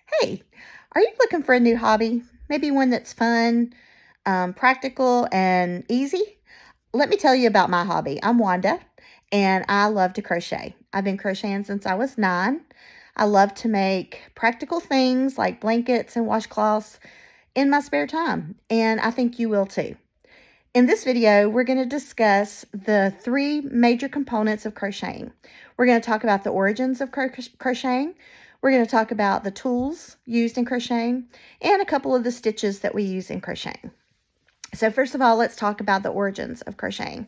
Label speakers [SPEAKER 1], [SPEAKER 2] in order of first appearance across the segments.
[SPEAKER 1] Hey, are you looking for a new hobby? Maybe one that's fun, practical, and easy? Let me tell you about my hobby. I'm Wanda, and I love to crochet. I've been crocheting since I was 9. I love to make practical things like blankets and washcloths in my spare time, and I think you will too. In this video, we're going to discuss the 3 major components of crocheting. We're going to talk about the origins of crocheting. We're going to talk about the tools used in crocheting and a couple of the stitches that we use in crocheting. So first of all, let's talk about the origins of crocheting.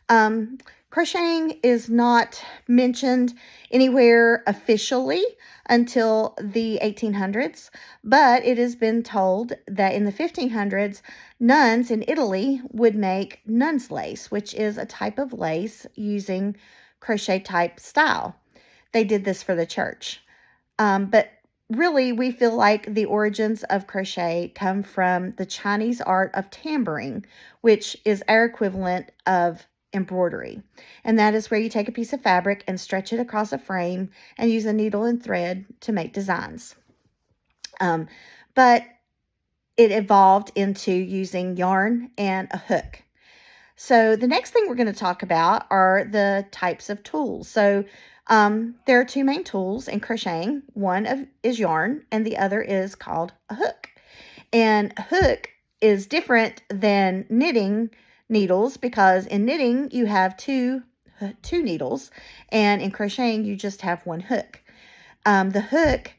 [SPEAKER 1] Um, Crocheting is not mentioned anywhere officially until the 1800s, but it has been told that in the 1500s, nuns in Italy would make nun's lace, which is a type of lace using crochet type style. They did this for the church. But really, we feel like the origins of crochet come from the Chinese art of tambouring, which is our equivalent of embroidery. And that is where you take a piece of fabric and stretch it across a frame and use a needle and thread to make designs. But it evolved into using yarn and a hook. So the next thing we're going to talk about are the types of tools. So there are 2 main tools in crocheting. One is yarn and the other is called a hook. And a hook is different than knitting needles because in knitting you have two needles, and in crocheting you just have 1 hook. The hook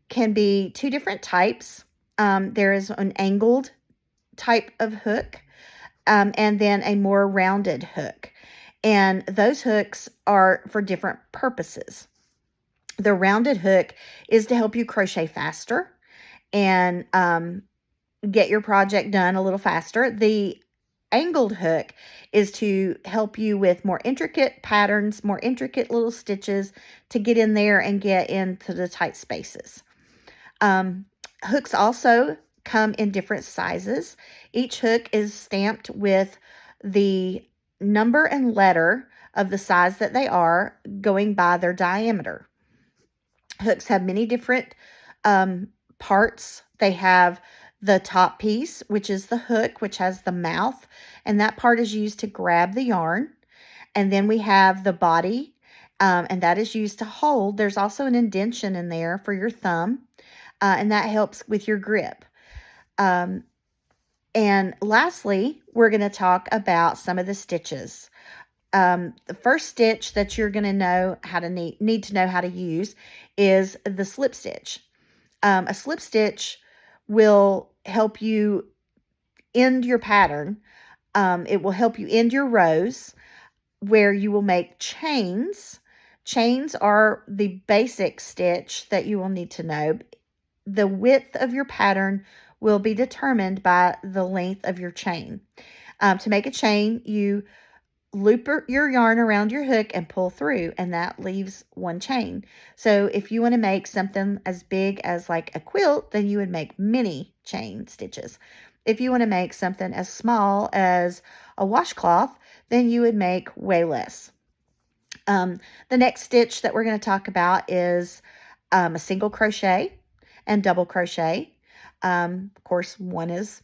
[SPEAKER 1] can be 2 different types. There is an angled type of hook, and then a more rounded hook. And those hooks are for different purposes. The rounded hook is to help you crochet faster and get your project done a little faster. The angled hook is to help you with more intricate patterns, more intricate little stitches to get in there and get into the tight spaces. Hooks also come in different sizes. Each hook is stamped with the number and letter of the size that they are, going by their diameter. Hooks have many different parts. They have the top piece, which is the hook, which has the mouth, and that part is used to grab the yarn. And then we have the body, and that is used to hold. There's also an indentation in there for your thumb, and that helps with your grip. And lastly, we're going to talk about some of the stitches. The first stitch that you're going to know how to need to know how to use is the slip stitch. A slip stitch will help you end your pattern. It will help you end your rows where you will make chains. Chains are the basic stitch that you will need to know. The width of your pattern will be determined by the length of your chain. To make a chain, you loop your yarn around your hook and pull through, and that leaves 1 chain. So if you want to make something as big as like a quilt, then you would make many chain stitches. If you want to make something as small as a washcloth, then you would make way less. The next stitch that we're going to talk about is a single crochet and double crochet. Of course, one is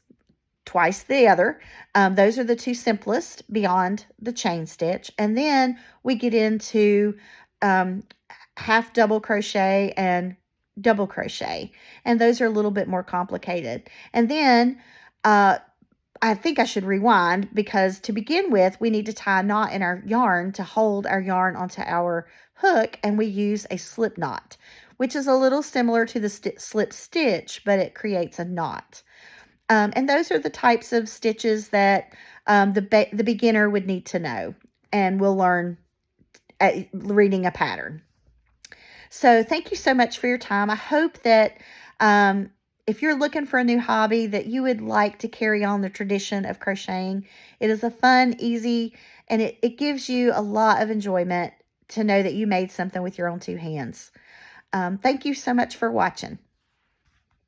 [SPEAKER 1] twice the other. Those are the 2 simplest beyond the chain stitch. And then we get into half double crochet and double crochet. And those are a little bit more complicated. And then I think I should rewind, because to begin with, we need to tie a knot in our yarn to hold our yarn onto our hook, and we use a slip knot, which is a little similar to the slip stitch, but it creates a knot. And those are the types of stitches that the beginner would need to know, and will learn at reading a pattern. So thank you so much for your time. I hope that if you're looking for a new hobby, that you would like to carry on the tradition of crocheting. It is a fun, easy, and it gives you a lot of enjoyment to know that you made something with your own 2 hands. Thank you so much for watching.